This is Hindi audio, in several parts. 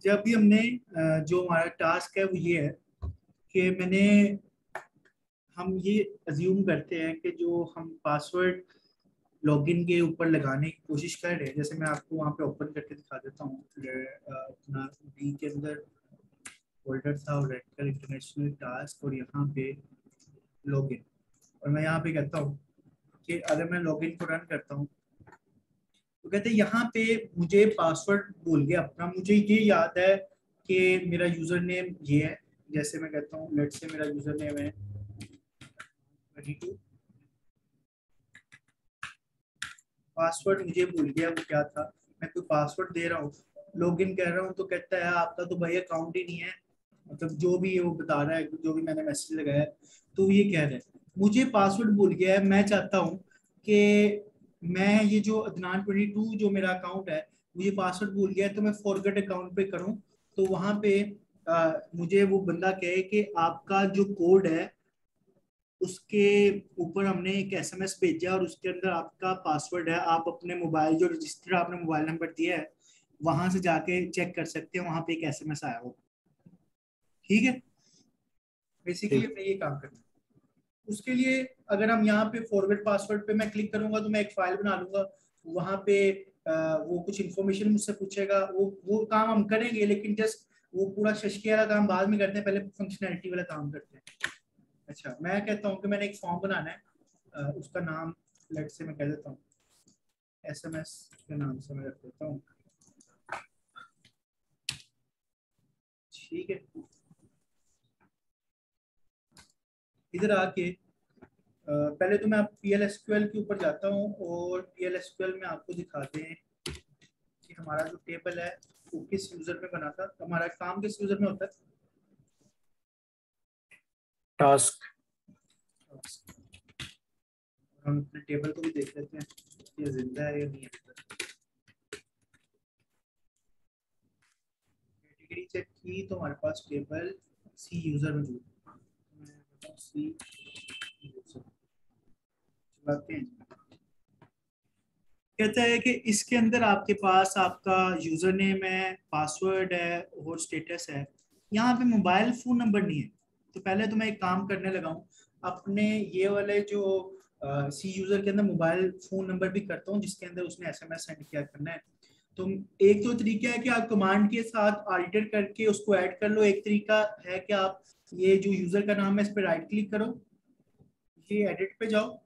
जब भी हमने जो हमारा टास्क है वो ये है कि हम ये अज्यूम करते हैं कि जो हम पासवर्ड लॉगिन के ऊपर लगाने की कोशिश कर रहे हैं, जैसे मैं आपको वहाँ पे ओपन करके दिखा देता हूँ। अपना बी के अंदर फोल्डर था और रेड कलर इंटरनेशनल टास्क और यहाँ पे लॉगिन, और मैं यहाँ पे कहता हूँ कि अगर मैं लॉगिन को रन करता हूँ तो कहते हैं यहाँ पे मुझे पासवर्ड भूल गया अपना। मुझे ये याद है कि मेरा यूजर नेम ये है। जैसे मैं कहता हूँ लेट्स से मेरा यूजर नेम है 22, पासवर्ड मुझे भूल गया वो क्या था। मैं कोई पासवर्ड दे रहा हूँ, लॉगिन कर रहा हूँ, तो कहता है आपका तो भाई अकाउंट ही नहीं है। मतलब जो भी ये वो बता रहा है, जो भी मैंने मैसेज लगाया है, तो ये कह रहा है मुझे पासवर्ड भूल गया है। मैं चाहता हूँ कि मैं ये जो अदनान 22 जो मेरा अकाउंट है, मुझे पासवर्ड भूल गया है, तो मैं फॉरगेट अकाउंट पे करूँ। तो वहां पे मुझे वो बंदा कहे कि आपका जो कोड है उसके ऊपर हमने एक एसएमएस भेजा और उसके अंदर आपका पासवर्ड है। आप अपने मोबाइल जो रजिस्टर आपने मोबाइल नंबर दिया है वहां से जाके चेक कर सकते हैं, वहां पे एक एसएमएस आया हो। ठीक है, बेसिकली ठीक। हमें ये काम करना है। उसके लिए अगर हम यहाँ पे फॉरवर्ड पासवर्ड पे मैं क्लिक करूंगा तो मैं एक फाइल बना लूंगा। वहां पे वो कुछ इन्फॉर्मेशन मुझसे पूछेगा, वो काम हम करेंगे, लेकिन जस्ट वो पूरा शशकी वाला काम बाद में करते हैं, पहले फंक्शनैलिटी वाला काम करते हैं। अच्छा, मैं कहता हूँ कि मैंने एक फॉर्म बनाना है। उसका नाम लेट से मैं कह देता हूँ एसएमएस के नाम से मैं रख देता हूँ। ठीक है, इधर आके पहले तो मैं आप PL/SQL के ऊपर जाता हूँ और PL/SQL में आपको दिखाते हैं कि हमारा जो टेबल है वो किस यूजर में बना था। तो हमारा काम किस यूजर में होता है? टास्क। हम अपने टेबल को भी देख लेते हैं ये जिंदा है या नहीं है। कैटेगरी चेक की तो हमारे पास टेबल सी यूजर मौजूद है। मैं बताऊँ सी यूजर चलाते हैं। कहता है कि इसके अंदर आपके पास आपका यूजर नेम है, पासवर्ड है और स्टेटस है। यहाँ पे मोबाइल फोन नंबर नहीं है। तो पहले तो मैं एक काम करने लगा हूँ, अपने ये वाले जो सी यूजर के अंदर मोबाइल फोन नंबर भी करता हूँ जिसके अंदर उसने एसएमएस सेंड किया करना है। तो एक तो तरीका है कि आप कमांड के साथ अल्टर करके उसको ऐड कर लो। एक तरीका है कि आप ये जो यूजर का नाम है इस पर राइट क्लिक करो, ये एडिट पे जाओ,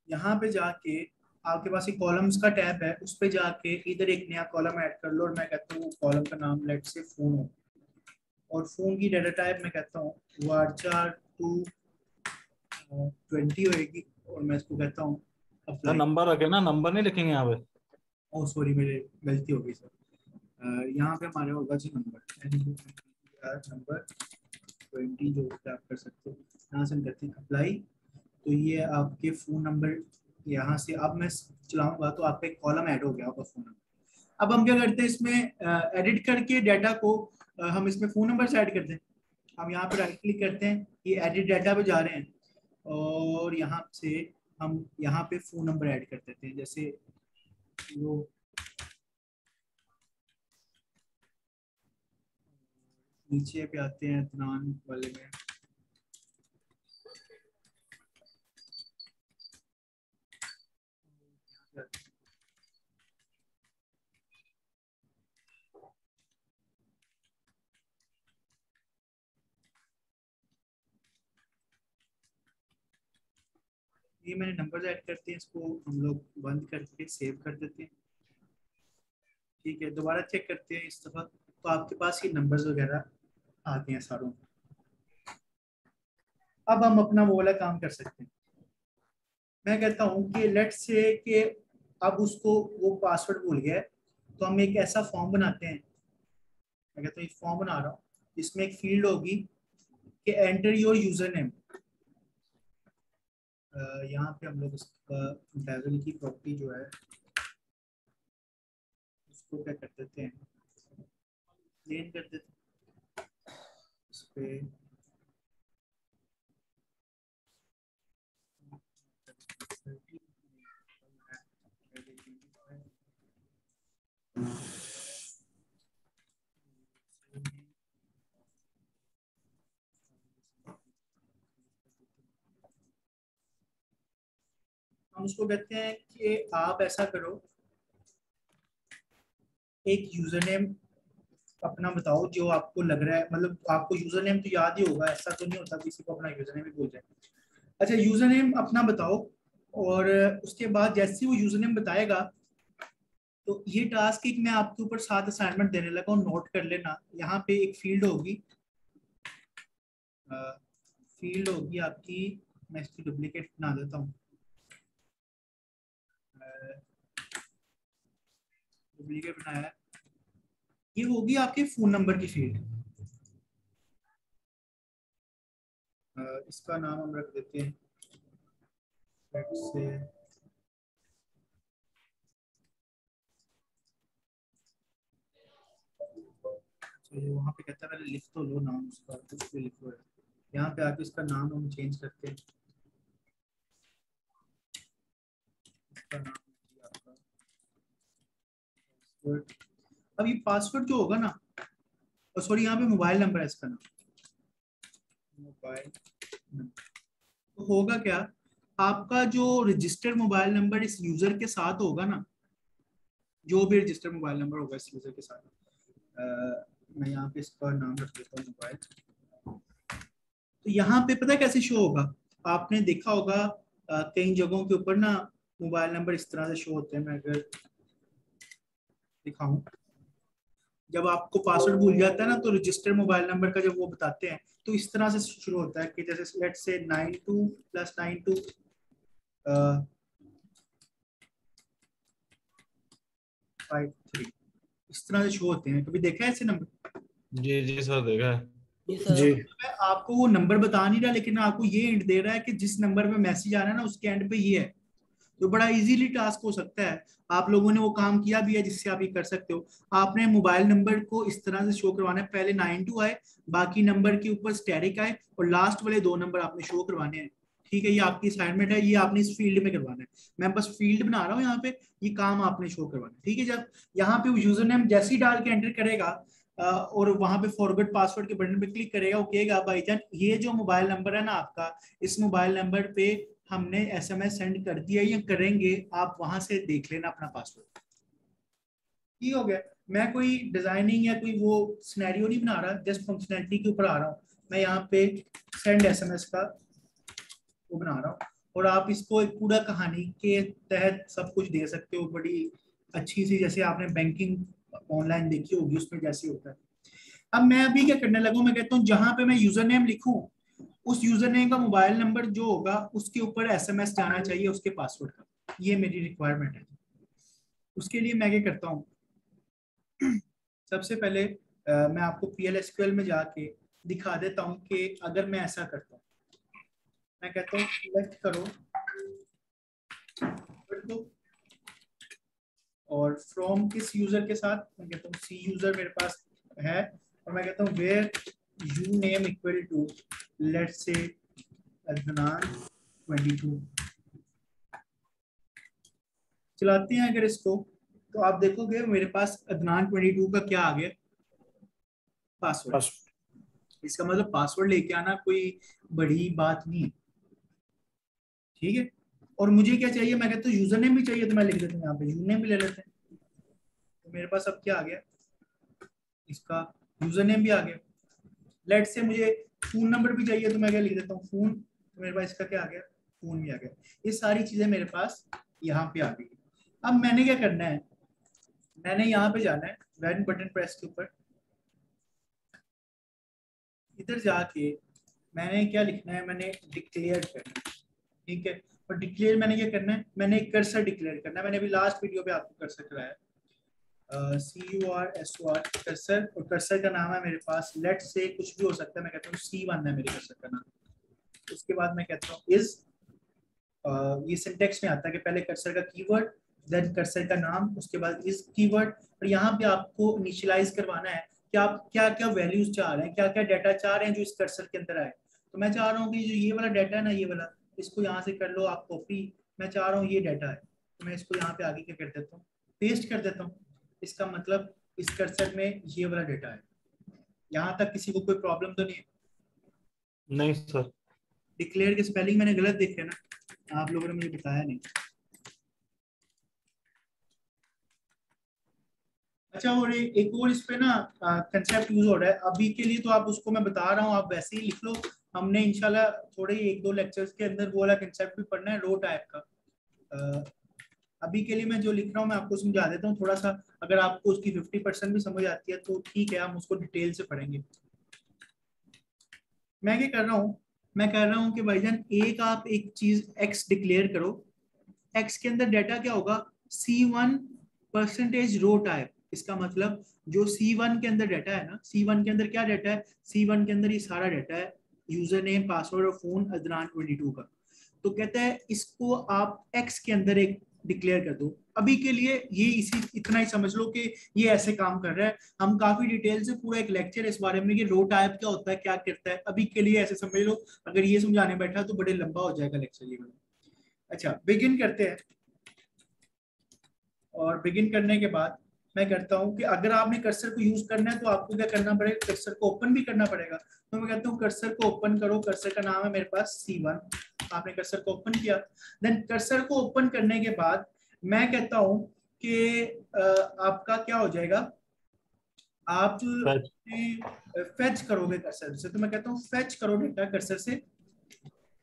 यहाँ पे जाके आपके पास एक कॉलम्स का टैब है, उस पे जाके इधर एक नया कॉलम ऐड कर लो। और मैं कहता हूँ कॉलम का नाम लेट से फोन हो, और फोन की डाटा टाइप मैं कहता हूँ वार्चार 220 होएगी। और मैं इसको कहता हूँ सर अप्लाई। नंबर रखे ना, नंबर नहीं लिखेंगे यहाँ पे। ओ सॉरी, मेरे गलती हो गई सर। यहाँ पे हमारे होगा जी नंबर, नंबर 20 जो आप कर सकते हो। यहाँ से हम करते हैं अप्लाई। तो ये आपके फ़ोन नंबर यहाँ से अब मैं चलाऊंगा तो आपका एक कॉलम ऐड हो गया होगा फ़ोन नंबर। अब हम क्या करते हैं इसमें एडिट करके डाटा को हम इसमें फ़ोन नंबर से ऐड करते हैं। हम यहाँ पे राइट क्लिक करते हैं, ये एडिट डाटा पे जा रहे हैं और यहाँ से हम यहाँ पे फ़ोन नंबर ऐड कर देते हैं। जैसे वो नीचे पे आते हैं अदनान वाले में, ये मैंने नंबर ऐड करते हैं, इसको हम लोग बंद करके सेव कर देते हैं। ठीक है, दोबारा चेक करते हैं इस दफ़ा, तो आपके पास ये नंबर्स वगैरह आ गए हैं सारों। अब हम अपना वो वाला काम कर सकते हैं। मैं कहता हूँ कि लेट्स से कि अब उसको वो पासवर्ड भूल गया है, तो हम एक ऐसा फॉर्म बनाते हैं। मैं कहता हूँ एक फॉर्म बना रहा हूँ जिसमें एक फील्ड होगी कि एंटर योर यूजर नेम। यहाँ पे हम लोग उसका लेवल की प्रॉपर्टी जो है उसको क्या कर देते हैं, प्लेन कर देते हैं उस पर। हम उसको कहते हैं कि आप ऐसा करो, एक यूजर नेम अपना बताओ जो आपको लग रहा है, मतलब आपको यूजर नेम तो याद ही होगा, ऐसा तो नहीं होता किसी को अपना यूजर नेम भी भूल जाए। अच्छा, यूजर नेम अपना बताओ, और उसके बाद जैसे वो यूजर नेम बताएगा तो ये टास्क एक मैं आपके ऊपर 7 असाइनमेंट देने लगा हूँ, नोट कर लेना। यहाँ पे एक फील्ड होगी, आपकी, मैं इसकी डुप्लीकेट बना देता हूँ, डुप्लीकेट बनाया है। ये होगी आपके फोन नंबर की फील्ड। इसका नाम हम रख देते हैं, से तो वहाँ पे कहता है पहले लिख तो लो नाम उसका, कुछ भी लिखो। यहाँ पे आके इसका नाम हम चेंज करते हैं, इसका नाम आपका पासवर्ड। अब ये पासवर्ड जो होगा ना, और सॉरी यहाँ पे मोबाइल नंबर है इसका नाम, मोबाइल नंबर। तो होगा क्या, आपका जो रजिस्टर्ड मोबाइल नंबर इस यूजर के साथ होगा ना, जो भी रजिस्टर्ड मोबाइल नंबर होगा इस यूजर के साथ, मैं यहाँ पे इसका नाम रख देता हूँ मोबाइल। तो यहाँ पे पता है कैसे शो होगा, आपने देखा होगा कई जगहों के ऊपर ना मोबाइल नंबर इस तरह से शो होते हैं। मैं अगर दिखाऊं, जब आपको पासवर्ड भूल जाता है ना तो रजिस्टर्ड मोबाइल नंबर का जब वो बताते हैं तो इस तरह से शुरू होता है कि जैसे लेट्स से 92 + 92 53, इस तरह से शो होते हैं। कभी देखा है ऐसे नंबर? जी जी सर, देखा है। जी सर। जी। मैं आपको वो नंबर बता नहीं रहा, लेकिन आपको ये हिंट दे रहा है कि जिस नंबर पे मैसेज आ रहा है ना उसके एंड पे ये है। तो बड़ा इजीली टास्क हो सकता है। आप लोगों ने वो काम किया भी है जिससे आप ये कर सकते हो। आपने मोबाइल नंबर को इस तरह से शो करवाना है, पहले 92 आए, बाकी नंबर के ऊपर स्टेरिक आए, और लास्ट वाले 2 नंबर आपने शो करवाने हैं। ठीक है, ये आपकी असाइनमेंट है, ये आपने इस फील्ड में करवाना है। मैं बस फील्ड बना रहा हूँ यहाँ पे, ये काम आपने शो करवाना है। ठीक है, जब यहाँ पे यूजर नेम जैसे ही डाल के एंटर करेगा और वहां पे फॉरगेट पासवर्ड के बटन पे क्लिक करेगा, वो कहेगा भाईजान ये जो मोबाइल नंबर है ना आपका, इस मोबाइल नंबर पे हमने एसएमएस सेंड कर दिया या करेंगे, आप वहां से देख लेना अपना पासवर्ड। ये हो गया। मैं कोई डिजाइनिंग या कोई वो सिनेरियो नहीं बना रहा, जस्ट फंक्शनैलिटी के ऊपर आ रहा हूँ। मैं यहाँ पे सेंड एसएमएस का वो बना रहा हूँ, और आप इसको एक पूरा कहानी के तहत सब कुछ दे सकते हो, बड़ी अच्छी सी, जैसे आपने बैंकिंग ऑनलाइन देखी होगी उसमें जैसे होता है। अब मैं अभी क्या करने लगा हूँ, मैं कहता हूँ जहां पे मैं यूजर नेम लिखूं, उस यूजर नेम का मोबाइल नंबर जो होगा उसके ऊपर एसएमएस जाना चाहिए उसके पासवर्ड का। ये मेरी रिक्वायरमेंट है। उसके लिए मैं क्या करता हूँ, सबसे पहले मैं आपको PLSQL में जाके दिखा देता हूँ कि अगर मैं ऐसा करता हूँ, मैं कहता हूँ सिलेक्ट करो और फ्रॉम किस यूजर के साथ, मैं कहता हूँ सी यूजर मेरे पास है, और मैं कहता हूँ where you name equal to let's say Adnan 22। चलाते हैं अगर इसको, तो आप देखोगे मेरे पास अदनान 22 का क्या आ गया, पासवर्ड। इसका मतलब पासवर्ड लेके आना कोई बड़ी बात नहीं है। ठीक है, और मुझे क्या चाहिए, मैं कहता हूँ यूजर नेम भी चाहिए, तो मैं लिख देता हूँ यहाँ पे यूजर नेम भी ले लेते हैं। तो मेरे पास अब क्या आ गया, इसका यूजर नेम भी आ गया। लेट से मुझे फोन नंबर भी चाहिए, तो मैं क्या लिख देता हूँ फोन, तो मेरे पास इसका क्या आ गया, फोन भी आ गया। ये सारी चीजें मेरे पास यहाँ पे आ गई। अब मैंने क्या करना है, मैंने यहाँ पे जाना है रन बटन प्रेस के ऊपर, इधर जाके मैंने क्या लिखना है, मैंने डिक्लेयर करना है। ठीक है, और डिक्लेयर मैंने क्या करना है, मैंने एक कर्सर डिक्लेयर करना है। मैंने अभी लास्ट वीडियो पे आपको कर्सर कराया, CURSOR कर्सर, और कर्सर का नाम है मेरे पास लेट से कुछ भी हो सकता है, मैं कहता हूँ C1 है मेरे कर्सर का नाम। उसके बाद मैं कहता हूँ इज, ये सिंटेक्स में आता है कि पहले कर्सर का कीवर्ड, देन कर्सर का नाम, उसके बाद इज कीवर्ड, और यहाँ पे आपको इनिशियलाइज करवाना है कि आप क्या क्या वैल्यूज चाह रहे हैं, क्या क्या डाटा चाह रहे हैं जो इस कर्सर के अंदर आए। तो मैं चाह रहा हूँ कि जो ये वाला डाटा है ना, ये वाला, इसको यहाँ से कर लो आप कॉपी। मैं चाह रहा हूँ ये डाटा है, तो मैं इसको यहाँ पे आगे क्या कर देता हूँ, पेस्ट कर देता हूँ। इसका मतलब इस कर्सर में ये वाला डाटा है। यहाँ तक किसी को कोई प्रॉब्लम तो नहीं है? नहीं सर। डिक्लेयर के स्पेलिंग मैंने गलत देखे ना, आप लोगों ने मुझे बताया नहीं। अच्छा, और एक और इस पे ना कंसेप्ट यूज हो रहा है अभी के लिए, तो आप उसको मैं बता रहा हूँ, आप वैसे ही लिख लो। हमने इंशाल्लाह थोड़े एक दो लेक्चर्स के अंदर वो वाला कंसेप्ट भी पढ़ना है, रो टाइप का। अ, अभी के लिए मैं जो लिख रहा हूँ मैं आपको समझा देता हूँ थोड़ा सा। अगर आपको उसकी 50% भी समझ आती है तो ठीक है, हम उसको डिटेल से पढ़ेंगे। मैं क्या कर रहा हूँ, मैं कह रहा हूँ कि भाईजान एक आप एक चीज एक्स डिक्लेयर करो। एक्स के अंदर डाटा क्या होगा, C1 परसेंटेज रो टाइप। इसका मतलब जो C1 के अंदर डाटा है ना, C1 के अंदर क्या डाटा है, C1 के अंदर ये सारा डाटा है, यूजर नेम पासवर्ड और फोन अदनान 22 का। तो कहता है इसको आप एक्स के अंदर एक डिक्लेयर कर दो। अभी के लिए ये इसी इतना ही समझ लो कि ये ऐसे काम कर रहा है। हम काफी डिटेल से पूरा एक लेक्चर इस बारे में कि रो टाइप क्या होता है, क्या करता है, अभी के लिए ऐसे समझ लो। अगर ये समझाने बैठा तो बड़े लंबा हो जाएगा लेक्चर ये वाला। अच्छा, बिगिन करते हैं। और बिगिन करने के बाद मैं करता हूँ कि अगर आपने कर्सर को यूज करना है तो आपको क्या करना पड़ेगा, कर्सर को ओपन भी करना पड़ेगा। तो मैं कहता हूँ कर्सर को ओपन करो। कर्सर का नाम है मेरे पास C1। आपने कर्सर को ओपन किया। देन कर्सर को ओपन करने के बाद मैं कहता हूँ कि आपका क्या हो जाएगा, आप Fetch। फेच करोगे कर्सर से। तो मैं कहता हूँ फेच करो डेटा कर्सर से,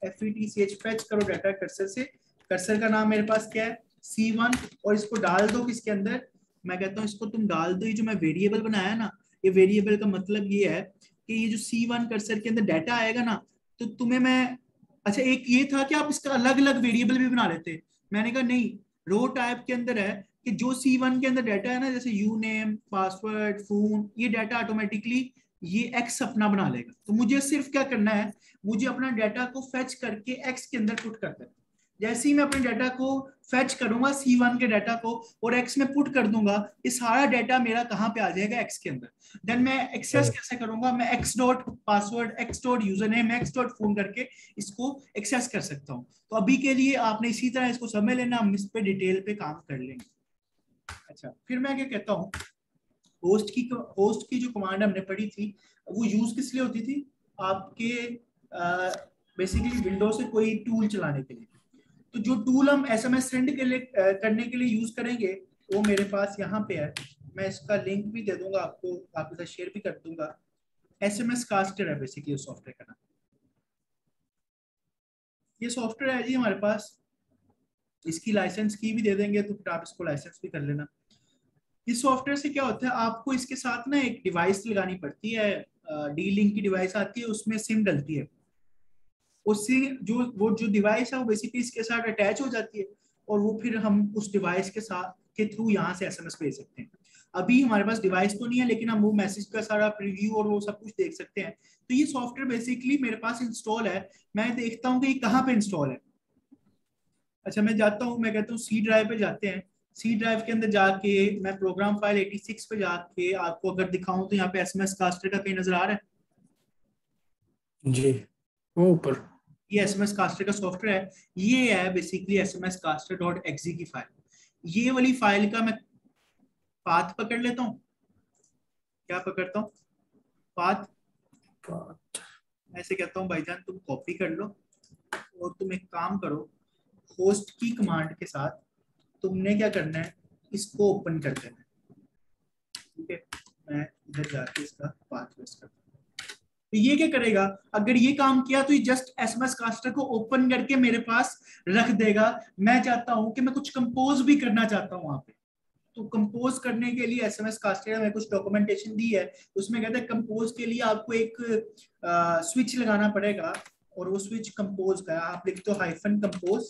FETCH फेच करो डाटा कर्सर से। कर्सर का नाम मेरे पास क्या है, C1। और इसको डाल दो किसके अंदर, मैं कहता हूँ इसको तुम डाल दो, ये जो मैं वेरिएबल बनाया ना, ये वेरिएबल का मतलब ये है कि ये जो C1 कर्सर के अंदर डाटा आएगा ना, तो तुम्हें मैं, अच्छा एक ये था कि आप इसका अलग अलग वेरिएबल भी बना लेते। मैंने कहा नहीं, रो टाइप के अंदर है कि जो C1 के अंदर डाटा है ना, जैसे यू नेम पासवर्ड फोन, ये डाटा ऑटोमेटिकली ये एक्स अपना बना लेगा। तो मुझे सिर्फ क्या करना है, मुझे अपना डाटा को फेच करके एक्स के अंदर पुट कर देना। जैसे ही मैं अपने डाटा को फेच करूंगा C1 के डाटा को और एक्स में पुट कर दूंगा, ये सारा डाटा मेरा कहाँ पे आ जाएगा, एक्स के अंदर। देन मैं एक्सेस कैसे करूंगा, मैं x dot password, x dot user name, x dot phone करके इसको एक्सेस कर सकता हूँ। तो अभी के लिए आपने इसी तरह इसको समझ लेना, हम इस पे डिटेल पे काम कर लेंगे। अच्छा, फिर मैं क्या कहता हूँ, होस्ट की जो कमांड हमने पढ़ी थी वो यूज किस लिए होती थी, आपके बेसिकली विंडो से कोई टूल चलाने के लिए। तो जो टूल हम SMS सेंड के लिए करने के लिए यूज करेंगे वो मेरे पास यहाँ पे है। मैं इसका लिंक भी दे दूंगा आपको, आपके साथ शेयर भी कर दूंगा। SMS कास्टर है बेसिकली सॉफ्टवेयर का नाम। ये सॉफ्टवेयर है जी हमारे पास, इसकी लाइसेंस की भी दे देंगे तो फिर आप इसको लाइसेंस भी कर लेना। इस सॉफ्टवेयर से क्या होता है, आपको इसके साथ ना एक डिवाइस लगानी पड़ती है, डी लिंक की डिवाइस आती है, उसमें सिम डलती है। उससे जो डिवाइस है वो बेसिकली इसके साथ अटैच हो जाती है, और वो फिर हम उस डिवाइस के साथ के थ्रू यहाँ से SMS भेज सकते हैं। अभी हमारे पास डिवाइस तो नहीं है, लेकिन हम वो मैसेज का सारा प्रीव्यू और वो सब कुछ देख सकते हैं। तो ये सॉफ्टवेयर बेसिकली मेरे पास इंस्टॉल है। मैं देखता हूँ कि ये कहाँ पे इंस्टॉल है। अच्छा, मैं जाता हूँ, मैं कहता हूँ C ड्राइव पे जाते हैं। C ड्राइव के अंदर जाके मैं प्रोग्राम फाइल 86 पे जाके आपको अगर दिखाऊं तो यहाँ पे SMS कास्टर का कहीं नजर आ रहा है। जी, वो ऊपर। ये SMS कास्टर का सॉफ्टवेयर है। ये है basically SMS caster dot exe की फाइल। ये वाली फाइल का मैं पाथ पकड़ लेता हूँ। क्या पकड़ता हूँ, पाथ। ऐसे कहता हूँ भाईजान तुम कॉपी कर लो और तुम एक काम करो, होस्ट की कमांड के साथ तुमने क्या करना है, इसको ओपन कर देना है। ठीक है, मैं इधर जाके इसका पाथ पेस्ट करता हूँ। तो ये क्या करेगा, अगर ये काम किया तो ये जस्ट SMS कास्टर को ओपन करके मेरे पास रख देगा। मैं चाहता हूं कि मैं कुछ कंपोज भी करना चाहता हूं वहां पे, तो कंपोज करने के लिए SMS कास्टर में कुछ डॉक्यूमेंटेशन दी है। उसमें कहते हैं कंपोज के लिए आपको एक स्विच लगाना पड़ेगा, और वो स्विच कंपोज का आप लिखते हो हाइफन कंपोज।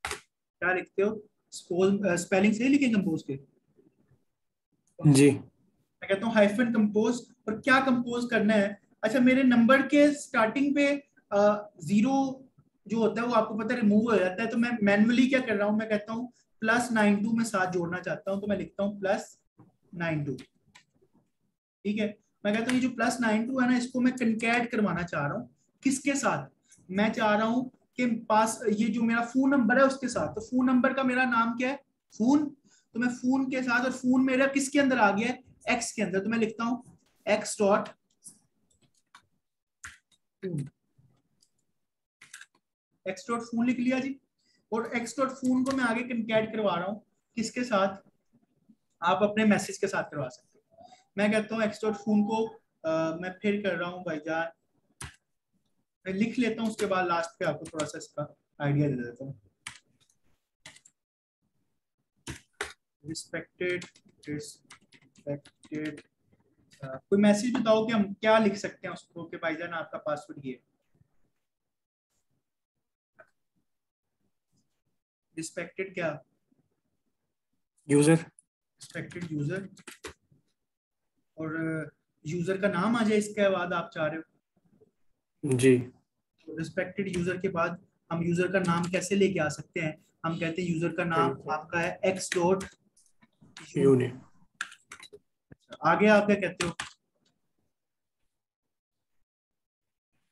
क्या लिखते हो, स्पेलिंग से लिखे कंपोज के। जी, मैं कहता हूँ हाइफन कंपोज, और क्या कंपोज करना है। अच्छा, मेरे नंबर के स्टार्टिंग पे जीरो जो होता है वो आपको पता है रिमूव हो जाता है। तो मैं मैन्युअली क्या कर रहा हूँ, मैं कहता हूँ +92 में साथ जोड़ना चाहता हूँ, तो मैं लिखता हूँ +92। ठीक है, मैं कहता हूँ ये जो +92 है ना, इसको मैं कंकैट करवाना चाह रहा हूँ। किसके साथ, मैं चाह रहा हूँ कि पास ये जो मेरा फोन नंबर है उसके साथ। तो फोन नंबर का मेरा नाम क्या है, फोन। तो मैं फोन के साथ, और फोन मेरा किसके अंदर आ गया है, एक्स के अंदर। तो मैं लिखता हूँ एक्स डॉट फोन लिख लिया जी। और एक्स डॉट फोन को मैं आगे कंकैट करवा रहा हूँ किसके साथ, आप अपने मैसेज के साथ करवा सकते हो। मैं कहता हूँ एक्स डॉट फोन को मैं फिर कर रहा हूँ भाईजान, मैं लिख लेता हूँ, उसके बाद लास्ट पे आपको थोड़ा सा इसका आइडिया दे देता हूँ। रिस्पेक्टेड कोई मैसेज बताओ कि हम क्या लिख सकते हैं उसको कि भाईजान आपका पासवर्ड ये। रिस्पेक्टेड क्या? यूजर। रिस्पेक्टेड यूजर, और यूजर का नाम आ जाए इसके बाद आप चाह रहे हो? जी। तो रिस्पेक्टेड यूजर के बाद हम यूजर का नाम कैसे लेके आ सकते हैं? हम कहते हैं यूजर का नाम आपका है एक्स डॉट यूने। आगे आप क्या कहते हो?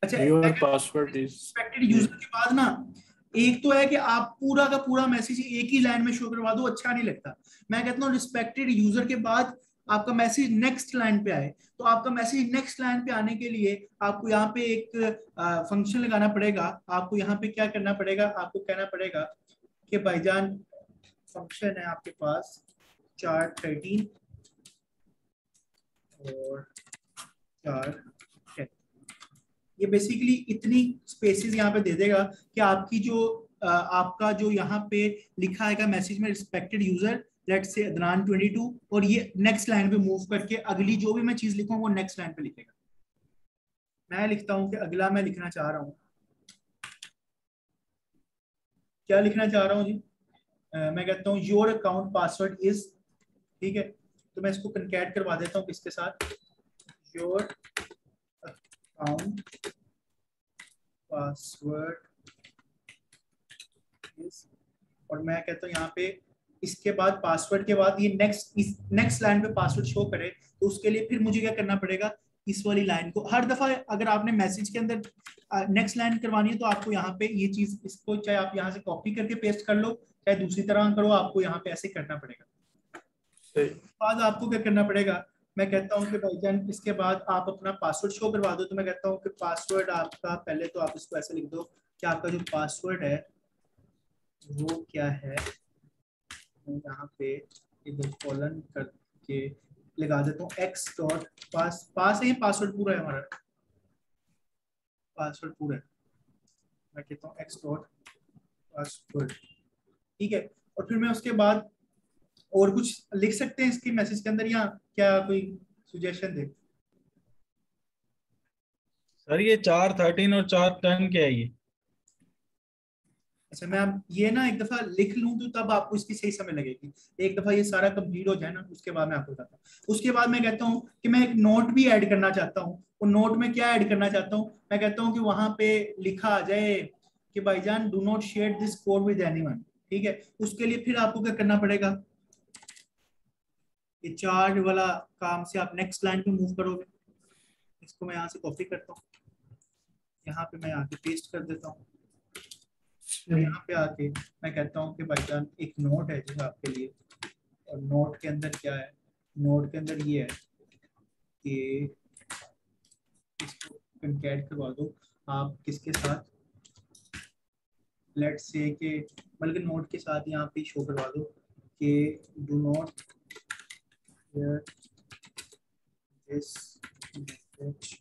अच्छा, your password is. Respected user के बाद ना एक तो है कि आप पूरा का पूरा मैसेज एक ही लाइन में शो करवा दो, अच्छा नहीं लगता। मैं कहता हूँ रिस्पेक्टेड यूजर के बाद आपका मैसेज नेक्स्ट लाइन पे आए। तो आपका मैसेज नेक्स्ट लाइन पे आने के लिए आपको यहाँ पे एक फंक्शन लगाना पड़ेगा। आपको यहाँ पे क्या करना पड़ेगा? आपको कहना पड़ेगा कि भाईजान फंक्शन है आपके पास char13 और char10। ये बेसिकली इतनी स्पेसेस यहाँ पे दे देगा कि आपकी जो आपका जो यहाँ पे लिखा है मैसेज में respected user let's say Adnan 22, और ये नेक्स्ट लाइन पे मूव करके अगली जो भी मैं चीज लिखूँ वो नेक्स्ट लाइन पे लिखेगा। मैं लिखता हूँ कि अगला मैं लिखना चाह रहा हूँ, क्या लिखना चाह रहा हूँ जी? मैं कहता हूँ योर अकाउंट पासवर्ड इज, ठीक है, तो मैं इसको कंकैट करवा देता हूँ किसके साथ, योर अकाउंट पासवर्ड इज, और मैं कहता हूँ यहाँ पे इसके बाद पासवर्ड के बाद ये नेक्स्ट लाइन पे पासवर्ड शो करे। तो उसके लिए फिर मुझे क्या करना पड़ेगा? इस वाली लाइन को हर दफा अगर आपने मैसेज के अंदर नेक्स्ट लाइन करवानी है तो आपको यहाँ पे ये चीज, इसको चाहे आप यहाँ से कॉपी करके पेस्ट कर लो चाहे दूसरी तरह करो, आपको यहाँ पे ऐसे करना पड़ेगा। बाद आपको क्या करना पड़ेगा? मैं कहता हूँ कि भाईजान इसके बाद आप अपना पासवर्ड शो करवा दो। तो मैं कहता हूँ कि पासवर्ड आपका, पहले तो आप इसको ऐसे लिख दो कि आपका जो पासवर्ड है वो क्या है। यहाँ पे इधर कॉलन करके लगा देता हूँ एक्स डॉट पास है, पासवर्ड पूरा है हमारा, पासवर्ड पूरा है। मैं कहता हूँ एक्स डॉट पासवर्ड, ठीक है। और फिर मैं उसके बाद और कुछ लिख सकते हैं इसके मैसेज के अंदर, या क्या कोई सुजेशन दे? सर ये 413 और 410 क्या है ये? अच्छा, मैं अब ये ना एक दफा लिख लूं तो तब आपको इसकी सही समय लगेगी। एक दफा ये सारा कंप्लीट हो जाए ना उसके बाद मैं आपको बताता हूँ। उसके बाद मैं कहता हूँ कि मैं एक नोट भी ऐड करना चाहता हूँ। वो नोट में क्या ऐड करना चाहता हूँ? मैं कहता हूँ कि वहां पे लिखा आ जाए कि भाईजान do not share this code with anyone, ठीक है। उसके लिए फिर आपको क्या करना पड़ेगा? ये चार्ट वाला काम से आप नेक्स्ट लाइन पे मूव करोगे। इसको मैं यहाँ से कॉपी करता हूँ, यहाँ पे मैं आके पेस्ट कर देता हूँ। तो यहाँ पे आके मैं कहता हूँ कि भाईजान एक नोट है जो आपके लिए, और नोट के अंदर क्या है? नोट के अंदर ये है कि इसको कंकैट करवा दो आप किसके साथ, लेट्स से कि बल्कि नोट के साथ यहाँ पे शो करवा दो कि do not share this message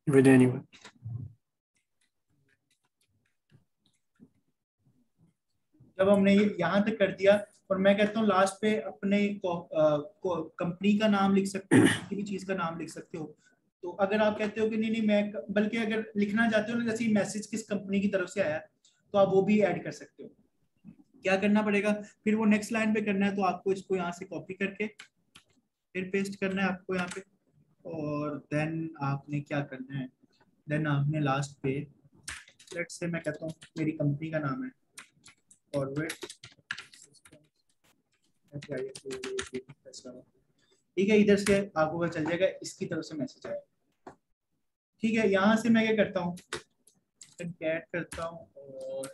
with anyone. जब हमने ये यहाँ तक कर दिया, और मैं कहता हूँ लास्ट पे अपने कंपनी का नाम लिख सकते हो, किसी भी चीज का नाम लिख सकते हो। तो अगर आप कहते हो कि नहीं नहीं मैं बल्कि अगर लिखना चाहते हो ना जैसे मैसेज किस कंपनी की तरफ से आया तो आप वो भी ऐड कर सकते हो। क्या करना पड़ेगा फिर? वो नेक्स्ट लाइन पे करना है तो आपको इसको यहाँ से कॉपी करके फिर पेस्ट करना है आपको यहाँ पे, और देन आपने क्या करना है? देन आपने लास्ट पे लेट्स से मैं कहता हूँ मेरी कंपनी का नाम है फॉरवर्ड, ठीक है। इधर से आपको पता चल जाएगा इसकी तरफ से मैसेज आया, ठीक है। यहाँ से मैं क्या करता हूँ? कंकैट करता हूँ, और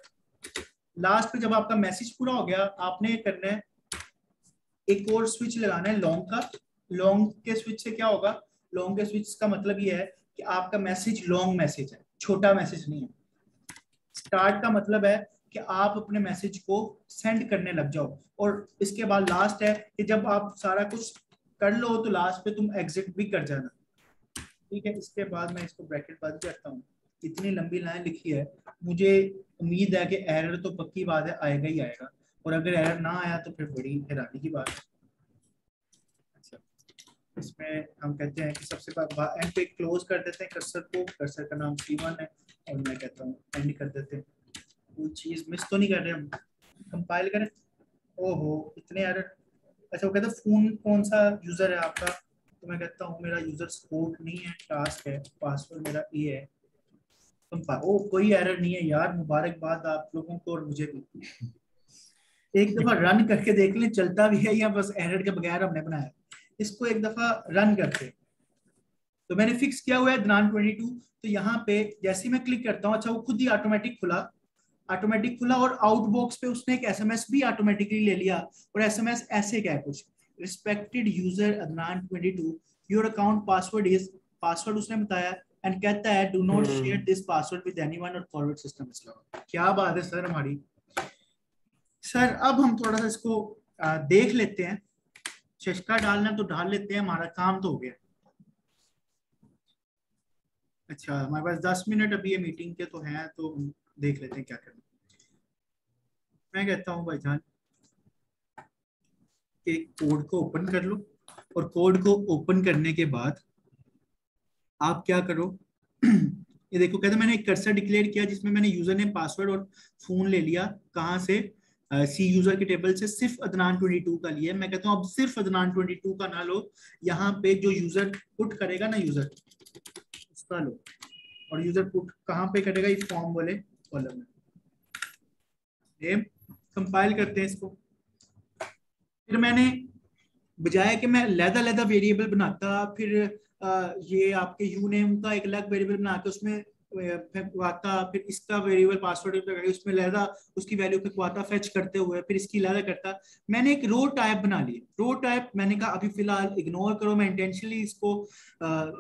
लास्ट पे जब आपका मैसेज पूरा हो गया आपने करना है एक और स्विच लगाना है लॉन्ग का। लॉन्ग के स्विच से क्या होगा? लॉन्ग के स्विच का मतलब ये है कि आपका मैसेज लॉन्ग मैसेज है, छोटा मैसेज नहीं है। स्टार्ट का मतलब है कि आप अपने मैसेज को सेंड करने लग जाओ। और इसके बाद लास्ट है कि जब आप सारा कुछ कर लो तो लास्ट पे तुम एग्जिट भी कर जाना, ठीक है। इसके बाद मैं इसको ब्रैकेट बंद करता हूँ। इतनी लंबी लाइन लिखी है, मुझे उम्मीद है कि एरर तो पक्की बात है आएगा ही आएगा, और अगर एरर ना आया तो फिर बड़ी हैरानी की बात है। अच्छा, इसमें हम कहते हैं कि सबसे पहले एंड पे क्लोज कर देते हैं कर्सर को, कर्सर का नाम C1 है, और मैं कहता हूँ एंड कर देते हैं। कोई चीज मिस तो नहीं कर रहे हम? कंपाइल करें। ओहो इतने एरर। अच्छा वो कहते हैं फोन कौन सा यूजर है आपका, तो मैं कहता हूँ मेरा यूजर स्पोर्ट नहीं है, टास्क है, पासवर्ड मेरा ये है। ओ कोई एरर नहीं है यार, मुबारकबाद आप लोगों को और मुझे भी। एक दफा रन करके देख लें चलता भी है या बस एरर के बगैर हमने बनाया। इसको एक दफा रन करते। तो मैंने फिक्स किया हुआ है Adnan 22। तो यहाँ पे जैसे ही मैं क्लिक करता हूँ, अच्छा वो खुद ही ऑटोमेटिक खुला और आउटबॉक्स पे उसने एक एसएमएस भी ऑटोमेटिकली ले लिया। और एसएमएस ऐसे क्या है कुछ, respected user Adnan 22 your account password is, password उसने बताया एंड कहता है do not share this password with anyone और फॉरवर्ड सिस्टम इज लॉक्ड। क्या बात है सर हमारी। सर अब हम थोड़ा सा इसको देख लेते हैं, चस्का डालना तो डाल लेते हैं, हमारा काम तो हो गया। अच्छा हमारे पास 10 मिनट अभी ये मीटिंग के तो हैं, तो हम देख लेते हैं क्या करना। मैं कहता हूँ भाईजान कि कोड को ओपन कर लो, और कोड को ओपन करने के बाद आप क्या करो ये देखो कहते मैंने एक कर्सर डिक्लेयर किया जिसमें मैंने यूजर नेम पासवर्ड और फोन ले लिया, कहाँ से, सी यूजर के टेबल से, सिर्फ Adnan 22 का लिया। मैं कहता हूँ अब सिर्फ Adnan 22 का ना लो, यहाँ पे जो यूजर पुट करेगा ना यूजर उसका लो, और यूजर पुट कहाँ पे करेगा, इस फॉर्म वाले कॉलम में। नेम कंपाइल करते हैं इसको। फिर मैंने बजाय कि मैं लहदा लहदा वेरिएबल बनाता, फिर ये आपके यू नेम का एक अलग वेरिएबल बना के उसमें फेंकवाता, फिर इसका वेरिएबल पासवर्ड उसमें लहदा उसकी वैल्यू फेंकवाता फेच करते हुए, फिर इसकी लहदा करता। मैंने एक रो टाइप बना ली। रो टाइप मैंने कहा अभी फिलहाल इग्नोर करो, मैं इंटेंशनली इसको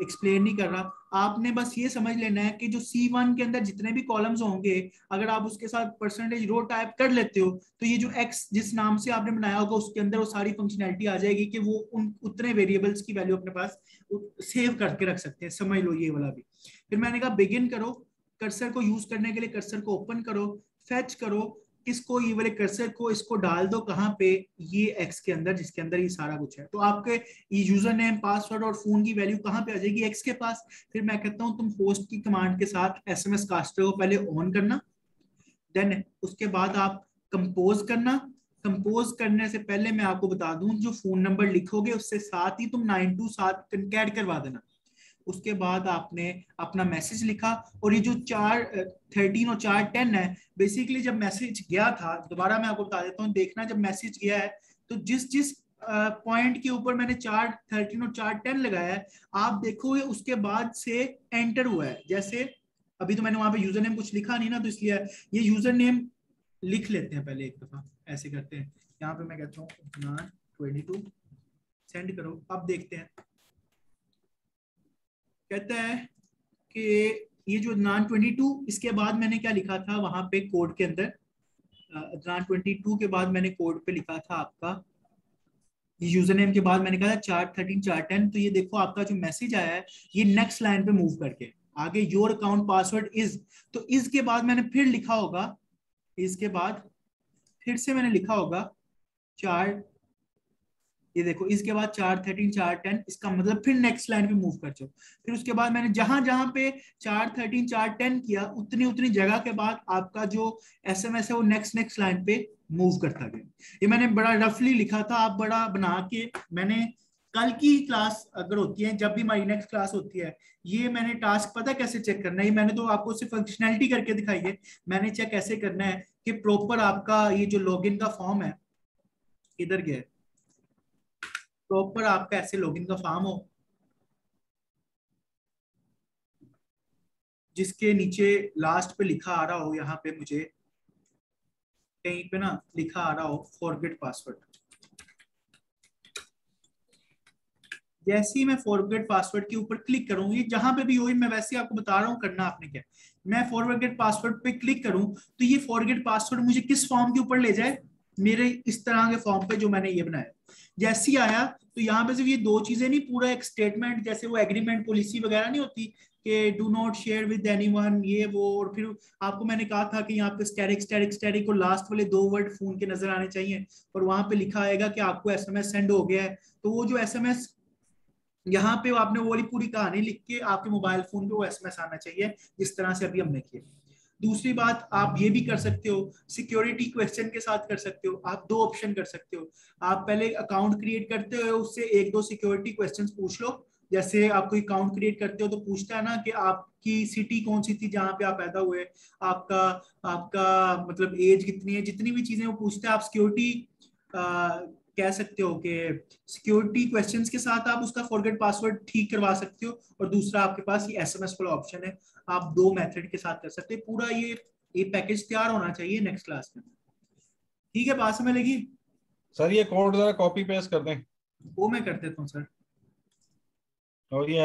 एक्सप्लेन नहीं कर रहा। आपने बस ये समझ लेना है कि जो C1 के अंदर जितने भी कॉलम्स होंगे, अगर आप उसके साथ परसेंटेज रो टाइप कर लेते हो तो ये जो एक्स जिस नाम से आपने बनाया होगा उसके अंदर वो सारी फंक्शनैलिटी आ जाएगी कि वो उन उतने वेरिएबल्स की वैल्यू अपने पास सेव करके रख सकते हैं। समझ लो ये वाला भी। फिर मैंने कहा बिगिन करो, कर्सर को यूज करने के लिए कर्सर को ओपन करो, फेच करो इसको, ये वाले कर्सर को इसको डाल दो कहाँ पे, ये एक्स के अंदर जिसके अंदर ये सारा कुछ है। तो आपके ये यूजर नेम पासवर्ड और फोन की वैल्यू कहाँ पे आ जाएगी, एक्स के पास। फिर मैं कहता हूँ तुम होस्ट की कमांड के साथ एसएमएस कास्टर को पहले ऑन करना, देन उसके बाद आप कंपोज करना। कंपोज करने से पहले मैं आपको बता दूं जो फोन नंबर लिखोगे उससे साथ ही तुम 927 कंकैट करवा देना। उसके बाद आपने अपना मैसेज लिखा, और ये जो 4:13 और 4:10 है, बेसिकली जब मैसेज गया था, दोबारा मैं आपको बता देता हूँ, देखना जब मैसेज गया है तो जिस जिस पॉइंट के ऊपर मैंने 4:13 और 4:10 लगाया है, आप देखोगे उसके बाद से एंटर हुआ है। जैसे अभी तो मैंने वहां पे यूजर नेम कुछ लिखा नहीं ना, तो इसलिए ये यूजर नेम लिख लेते हैं पहले एक दफा, ऐसे करते हैं। यहाँ पे मैं कहता हूँ Adnan 22 सेंड करो। अब देखते हैं, कहता है कि ये जो Adnan 22, इसके बाद मैंने क्या लिखा था वहां पे कोड के अंदर, Adnan 22 के बाद मैंने कोड पे लिखा था आपका यूजर नेम के बाद मैंने कहा 4:13 4:10। तो ये देखो आपका जो मैसेज आया है ये नेक्स्ट लाइन पे मूव करके आगे योर अकाउंट पासवर्ड इज, तो इस के बाद मैंने फिर लिखा होगा, इसके बाद फिर से मैंने लिखा होगा 4, ये देखो इसके बाद 4:13 4:10, इसका मतलब फिर नेक्स्ट लाइन पे मूव कर जाओ। फिर उसके बाद मैंने जहां जहां पे 4:13 4:10 किया उतनी उतनी जगह के बाद आपका जो एसएमएस है वो नेक्स्ट नेक्स्ट लाइन पे मूव करता गया। ये मैंने बड़ा रफली लिखा था, आप बड़ा बना के, मैंने कल की क्लास अगर होती है, जब भी हमारी नेक्स्ट क्लास होती है, ये मैंने टास्क पता कैसे चेक करना है, मैंने तो आपको सिर्फ फंक्शनैलिटी करके दिखाई है। मैंने चेक ऐसे करना है कि प्रॉपर आपका ये जो लॉगिन का फॉर्म है इधर गया, प्रॉपर आपका ऐसे लॉगिन का फॉर्म हो जिसके नीचे लास्ट पे लिखा आ रहा हो, यहाँ पे मुझे कहीं पे ना लिखा आ रहा हो फॉरगेट पासवर्ड, जैसे ही मैं फॉरगेट पासवर्ड के ऊपर क्लिक करूँ, ये जहां पे भी हो, मैं वैसे ही आपको बता रहा हूँ करना आपने क्या। मैं फॉरगेट पासवर्ड पे क्लिक करूँ तो ये फॉरगेट पासवर्ड मुझे किस फॉर्म के ऊपर ले जाए, मेरे इस तरह के फॉर्म पे जो मैंने ये बनाया। जैसे ही आया तो यहाँ पे सिर्फ ये दो चीजें नहीं, पूरा एक स्टेटमेंट, जैसे वो एग्रीमेंट पॉलिसी वगैरह नहीं होती कि do not share with anyone ये वो, और फिर आपको मैंने कहा था कि यहाँ पे स्टैटिक स्टैटिक स्टैटिक और लास्ट वाले दो वर्ड फोन के नजर आने चाहिए, और वहां पे लिखा आएगा कि आपको एसएमएस सेंड हो गया है। तो वो जो एसएमएस यहाँ पे आपने वो वाली पूरी कहानी लिख के आपके मोबाइल फोन पे वो एसएमएस आना चाहिए, जिस तरह से अभी हमने किया। दूसरी बात आप ये भी कर सकते हो, सिक्योरिटी क्वेश्चन के साथ कर सकते हो। आप दो ऑप्शन कर सकते हो। आप पहले अकाउंट क्रिएट करते हो, उससे एक दो सिक्योरिटी क्वेश्चंस पूछ लो। जैसे आप कोई अकाउंट क्रिएट करते हो तो पूछता है ना कि आपकी सिटी कौन सी थी जहां पे आप पैदा हुए, आपका आपका मतलब एज कितनी है, जितनी भी चीजें वो पूछते हैं। आप सिक्योरिटी कह सकते हो कि सिक्योरिटी क्वेश्चंस के साथ आप उसका फॉरगेट पासवर्ड ठीक करवा सकते हो, और दूसरा आपके पास ये एसएमएस वाला ऑप्शन है। आप दो मेथड के साथ कर सकते हैं। पूरा ये पैकेज तैयार होना चाहिए नेक्स्ट क्लास में। ठीक है, बात समझ लगी? सर ये कोड जरा कॉपी पेस्ट कर दें। वो मैं कर देता हूँ सर। और ये